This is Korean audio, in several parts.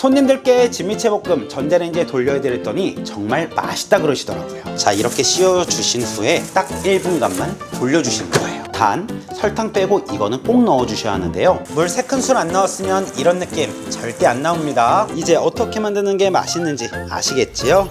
손님들께 진미채볶음 전자레인지에 돌려야 되랬더니 정말 맛있다 그러시더라고요. 자, 이렇게 씌워주신 후에 딱 1분간만 돌려주시는 거예요. 단 설탕 빼고 이거는 꼭 넣어주셔야 하는데요, 물 3큰술 안 넣었으면 이런 느낌 절대 안 나옵니다. 이제 어떻게 만드는 게 맛있는지 아시겠지요?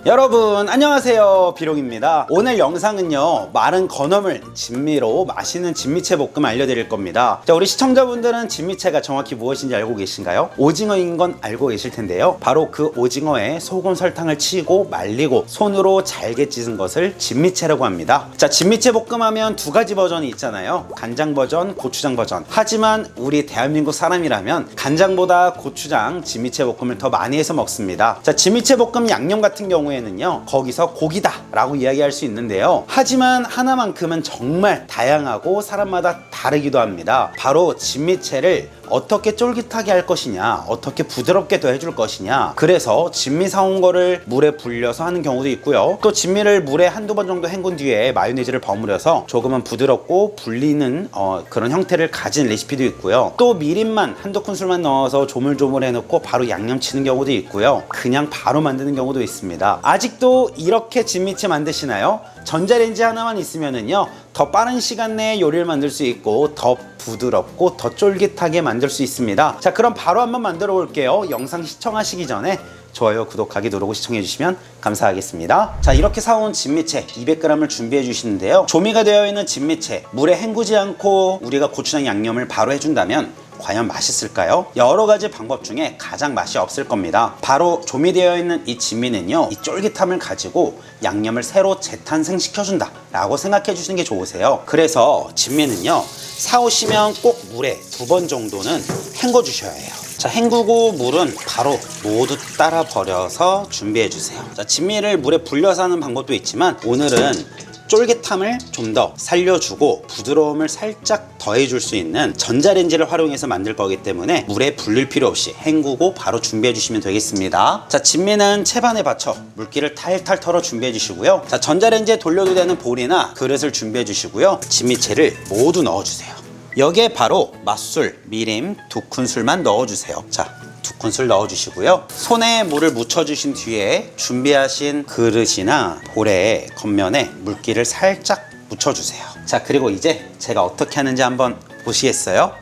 여러분 안녕하세요, 비룡입니다. 오늘 영상은요, 마른 건어물 진미로 맛있는 진미채 볶음 알려드릴 겁니다. 자, 우리 시청자분들은 진미채가 정확히 무엇인지 알고 계신가요? 오징어인 건 알고 계실 텐데요, 바로 그 오징어에 소금 설탕을 치고 말리고 손으로 잘게 찢은 것을 진미채라고 합니다. 자, 진미채 볶음 하면 두 가지 버전이 있잖아요, 간장 버전, 고추장 버전. 하지만 우리 대한민국 사람이라면 간장보다 고추장 진미채 볶음을 더 많이 해서 먹습니다. 자, 진미채 볶음 양념 같은 경우에 는요, 거기서 고기다 라고 이야기할 수 있는데요, 하지만 하나만큼은 정말 다양하고 사람마다 다르기도 합니다. 바로 진미채를 어떻게 쫄깃하게 할 것이냐, 어떻게 부드럽게 더 해줄 것이냐. 그래서 진미 사온 거를 물에 불려서 하는 경우도 있고요, 또 진미를 물에 한두 번 정도 헹군 뒤에 마요네즈를 버무려서 조금은 부드럽고 불리는 그런 형태를 가진 레시피도 있고요, 또 미림만 한두 큰술만 넣어서 조물조물 해놓고 바로 양념치는 경우도 있고요, 그냥 바로 만드는 경우도 있습니다. 아직도 이렇게 진미채 만드시나요? 전자레인지 하나만 있으면은요, 더 빠른 시간 내에 요리를 만들 수 있고 더 부드럽고 더 쫄깃하게 만들 수 있습니다. 자, 그럼 바로 한번 만들어 볼게요. 영상 시청하시기 전에 좋아요, 구독하기 누르고 시청해 주시면 감사하겠습니다. 자, 이렇게 사온 진미채 200g을 준비해 주시는데요, 조미가 되어 있는 진미채 물에 헹구지 않고 우리가 고추장 양념을 바로 해준다면 과연 맛있을까요? 여러 가지 방법 중에 가장 맛이 없을 겁니다. 바로 조미되어 있는 이 진미는요, 이 쫄깃함을 가지고 양념을 새로 재탄생시켜준다 라고 생각해 주시는 게 좋으세요. 그래서 진미는요, 사오시면 꼭 물에 2번 정도는 헹궈 주셔야 해요. 자, 헹구고 물은 바로 모두 따라 버려서 준비해 주세요. 자, 진미를 물에 불려서 하는 방법도 있지만 오늘은 쫄깃함을 좀 더 살려주고 부드러움을 살짝 더해줄 수 있는 전자레인지를 활용해서 만들 거기 때문에 물에 불릴 필요 없이 헹구고 바로 준비해 주시면 되겠습니다. 자, 진미는 채반에 받쳐 물기를 탈탈 털어 준비해 주시고요, 자, 전자레인지에 돌려도 되는 볼이나 그릇을 준비해 주시고요, 진미채를 모두 넣어 주세요. 여기에 바로 맛술, 미림 2큰술만 넣어 주세요. 자, 2큰술 넣어주시고요, 손에 물을 묻혀주신 뒤에 준비하신 그릇이나 볼에 겉면에 물기를 살짝 묻혀주세요. 자, 그리고 이제 제가 어떻게 하는지 한번 보시겠어요?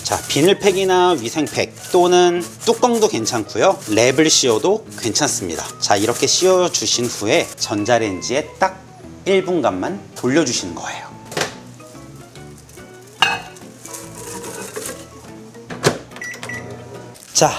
자, 비닐팩이나 위생팩 또는 뚜껑도 괜찮고요, 랩을 씌워도 괜찮습니다. 자, 이렇게 씌워주신 후에 전자레인지에 딱 1분간만 돌려주시는 거예요. 자,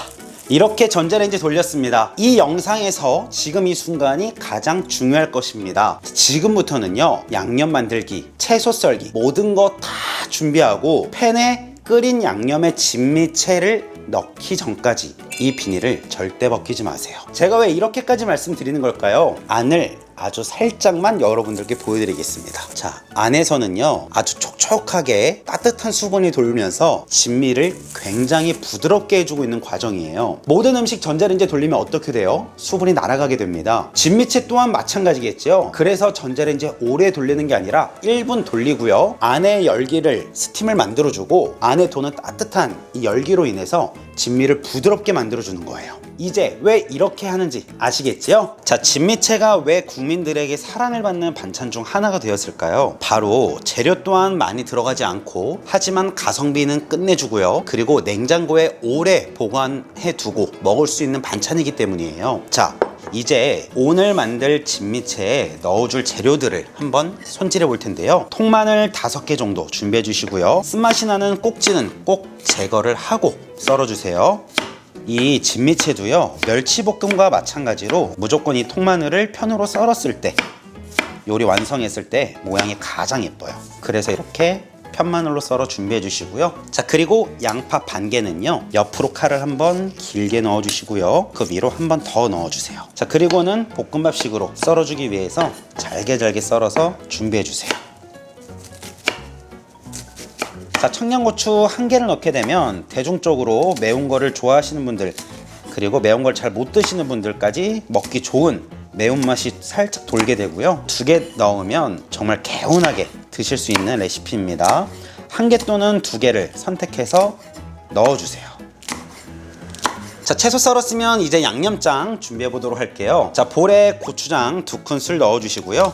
이렇게 전자레인지 돌렸습니다. 이 영상에서 지금 이 순간이 가장 중요할 것입니다. 지금부터는요, 양념 만들기, 채소 썰기 모든 거 다 준비하고 팬에 끓인 양념에 진미채를 넣기 전까지 이 비닐을 절대 벗기지 마세요. 제가 왜 이렇게까지 말씀드리는 걸까요? 안을 아주 살짝만 여러분들께 보여드리겠습니다. 자, 안에서는요, 아주 촉촉하게 따뜻한 수분이 돌면서 진미를 굉장히 부드럽게 해주고 있는 과정이에요. 모든 음식 전자레인지에 돌리면 어떻게 돼요? 수분이 날아가게 됩니다. 진미채 또한 마찬가지겠죠. 그래서 전자레인지에 오래 돌리는 게 아니라 1분 돌리고요, 안에 열기를, 스팀을 만들어주고 안에 도는 따뜻한 이 열기로 인해서 진미를 부드럽게 만들어주는 거예요. 이제 왜 이렇게 하는지 아시겠지요? 자, 진미채가 왜 국민들에게 사랑을 받는 반찬 중 하나가 되었을까요? 바로 재료 또한 많이 들어가지 않고 하지만 가성비는 끝내주고요, 그리고 냉장고에 오래 보관해 두고 먹을 수 있는 반찬이기 때문이에요. 자, 이제 오늘 만들 진미채에 넣어줄 재료들을 한번 손질해 볼 텐데요, 통마늘 5개 정도 준비해 주시고요, 쓴맛이 나는 꼭지는 꼭 제거를 하고 썰어 주세요. 이 진미채도요, 멸치볶음과 마찬가지로 무조건 이 통마늘을 편으로 썰었을 때, 요리 완성했을 때 모양이 가장 예뻐요. 그래서 이렇게 편마늘로 썰어 준비해 주시고요. 자, 그리고 양파 반 개는요, 옆으로 칼을 한번 길게 넣어 주시고요, 그 위로 한 번 더 넣어 주세요. 자, 그리고는 볶음밥식으로 썰어 주기 위해서 잘게 썰어서 준비해 주세요. 자, 청양고추 1개를 넣게 되면 대중적으로 매운 거를 좋아하시는 분들, 그리고 매운 걸 잘 못 드시는 분들까지 먹기 좋은 매운맛이 살짝 돌게 되고요, 2개 넣으면 정말 개운하게 드실 수 있는 레시피입니다. 1개 또는 2개를 선택해서 넣어주세요. 자, 채소 썰었으면 이제 양념장 준비해 보도록 할게요. 자, 볼에 고추장 2큰술 넣어주시고요.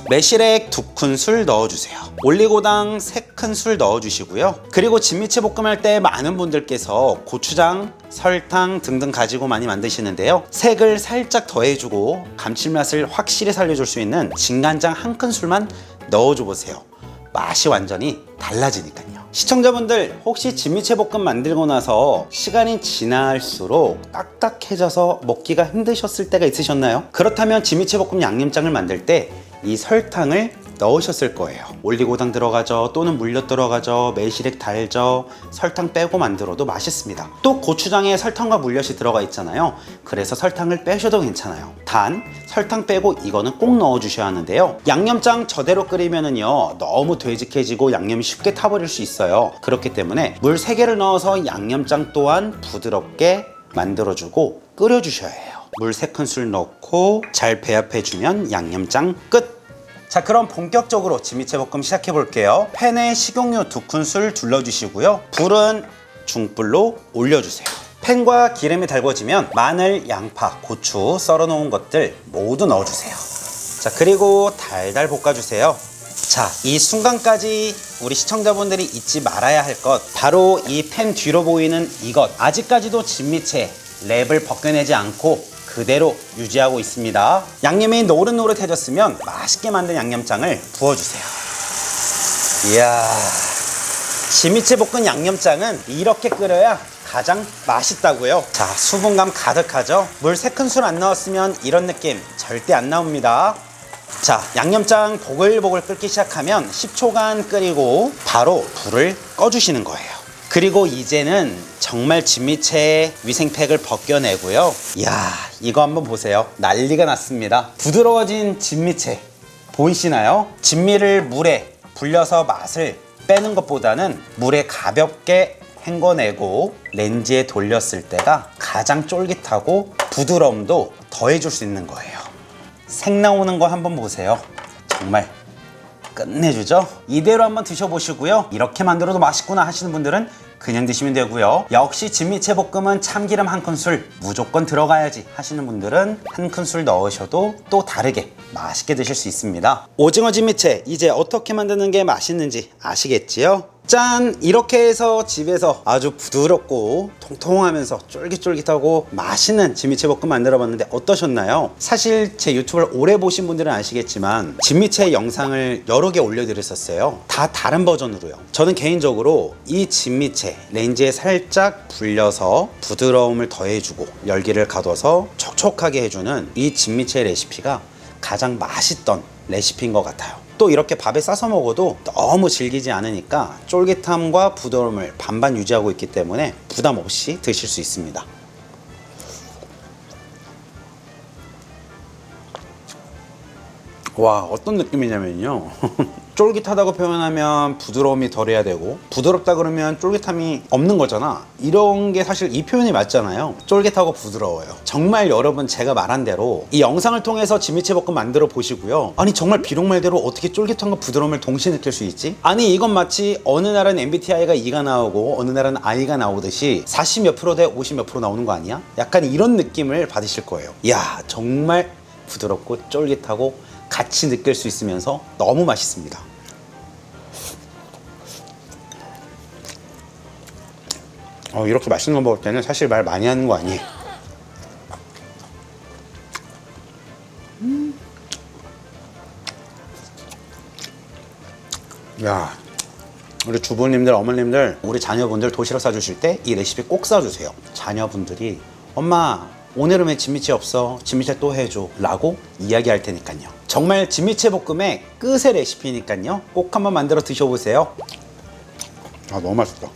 매실액 2큰술 넣어주세요. 올리고당 3큰술 넣어주시고요. 그리고 진미채 볶음할 때 많은 분들께서 고추장, 설탕 등등 가지고 많이 만드시는데요. 색을 살짝 더해주고 감칠맛을 확실히 살려줄 수 있는 진간장 1큰술만 넣어줘 보세요. 맛이 완전히 달라지니까요. 시청자분들, 혹시 진미채 볶음 만들고 나서 시간이 지날수록 딱딱해져서 먹기가 힘드셨을 때가 있으셨나요? 그렇다면 진미채 볶음 양념장을 만들 때 이 설탕을 넣으셨을 거예요. 올리고당 들어가죠, 또는 물엿 들어가죠, 매실액 달죠. 설탕 빼고 만들어도 맛있습니다. 또 고추장에 설탕과 물엿이 들어가 있잖아요. 그래서 설탕을 빼셔도 괜찮아요. 단 설탕 빼고 이거는 꼭 넣어주셔야 하는데요. 양념장 저대로 끓이면은요, 너무 되직해지고 양념이 쉽게 타버릴 수 있어요. 그렇기 때문에 물 3개를 넣어서 양념장 또한 부드럽게 만들어주고 끓여주셔야 해요. 물 3큰술 넣고 잘 배합해주면 양념장 끝! 자, 그럼 본격적으로 진미채 볶음 시작해 볼게요. 팬에 식용유 2큰술 둘러주시고요. 불은 중불로 올려주세요. 팬과 기름이 달궈지면 마늘, 양파, 고추 썰어 놓은 것들 모두 넣어주세요. 자, 그리고 달달 볶아주세요. 자, 이 순간까지 우리 시청자분들이 잊지 말아야 할 것, 바로 이 팬 뒤로 보이는 이것. 아직까지도 진미채 랩을 벗겨내지 않고 그대로 유지하고 있습니다. 양념이 노릇노릇해졌으면 맛있게 만든 양념장을 부어주세요. 이야, 진미채 볶은 양념장은 이렇게 끓여야 가장 맛있다고요. 자, 수분감 가득하죠? 물 3큰술 안 넣었으면 이런 느낌 절대 안 나옵니다. 자, 양념장 보글보글 끓기 시작하면 10초간 끓이고 바로 불을 꺼주시는 거예요. 그리고 이제는 정말 진미채 위생팩을 벗겨내고요. 이야, 이거 한번 보세요. 난리가 났습니다. 부드러워진 진미채 보이시나요? 진미를 물에 불려서 맛을 빼는 것보다는 물에 가볍게 헹궈내고 렌즈에 돌렸을 때가 가장 쫄깃하고 부드러움도 더해줄 수 있는 거예요. 색 나오는 거 한번 보세요. 정말 끝내주죠? 이대로 한번 드셔보시고요. 이렇게 만들어도 맛있구나 하시는 분들은 그냥 드시면 되고요. 역시 진미채 볶음은 참기름 1큰술 무조건 들어가야지 하시는 분들은 1큰술 넣으셔도 또 다르게 맛있게 드실 수 있습니다. 오징어 진미채 이제 어떻게 만드는 게 맛있는지 아시겠지요? 짠! 이렇게 해서 집에서 아주 부드럽고 통통하면서 쫄깃쫄깃하고 맛있는 진미채 볶음 만들어 봤는데 어떠셨나요? 사실 제 유튜브를 오래 보신 분들은 아시겠지만 진미채 영상을 여러 개 올려드렸었어요. 다 다른 버전으로요. 저는 개인적으로 이 진미채 렌즈에 살짝 불려서 부드러움을 더해주고 열기를 가둬서 촉촉하게 해주는 이 진미채 레시피가 가장 맛있던 레시피인 것 같아요. 또 이렇게 밥에 싸서 먹어도 너무 질기지 않으니까 쫄깃함과 부드러움을 반반 유지하고 있기 때문에 부담 없이 드실 수 있습니다. 와, 어떤 느낌이냐면요. 쫄깃하다고 표현하면 부드러움이 덜해야 되고, 부드럽다 그러면 쫄깃함이 없는 거잖아. 이런 게 사실 이 표현이 맞잖아요. 쫄깃하고 부드러워요. 정말 여러분, 제가 말한 대로 이 영상을 통해서 진미채 볶음 만들어 보시고요. 아니, 정말 비록 말대로 어떻게 쫄깃함과 부드러움을 동시에 느낄 수 있지? 아니, 이건 마치 어느 날은 MBTI가 2가 나오고 어느 날은 I가 나오듯이 40 몇 프로 대 50 몇 프로 나오는 거 아니야? 약간 이런 느낌을 받으실 거예요. 이야, 정말 부드럽고 쫄깃하고 같이 느낄 수 있으면서 너무 맛있습니다. 이렇게 맛있는 거 먹을 때는 사실 말 많이 하는 거 아니에요. 야, 우리 주부님들, 어머님들, 우리 자녀분들 도시락 싸주실 때 이 레시피 꼭 싸주세요. 자녀분들이 엄마, 오늘은 왜 진미채 없어? 진미채 또 해줘 라고 이야기할 테니까요. 정말 진미채 볶음의 끝의 레시피니까요. 꼭 한번 만들어 드셔보세요. 아, 너무 맛있다.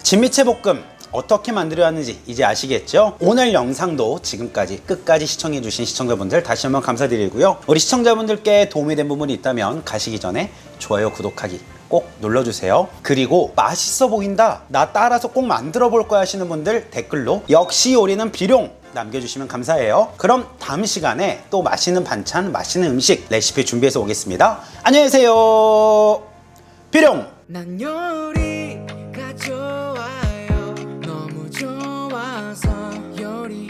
진미채 볶음 어떻게 만들어야 하는지 이제 아시겠죠? 오늘 영상도 지금까지 끝까지 시청해주신 시청자분들 다시 한번 감사드리고요. 우리 시청자분들께 도움이 된 부분이 있다면 가시기 전에 좋아요, 구독하기 꼭 눌러주세요. 그리고 맛있어 보인다, 나 따라서 꼭 만들어 볼 거야 하시는 분들 댓글로 역시 요리는 비룡 남겨주시면 감사해요. 그럼 다음 시간에 또 맛있는 반찬, 맛있는 음식 레시피 준비해서 오겠습니다. 안녕히 계세요. 비룡! 난 요리가 좋아요. 너무 좋아서 요리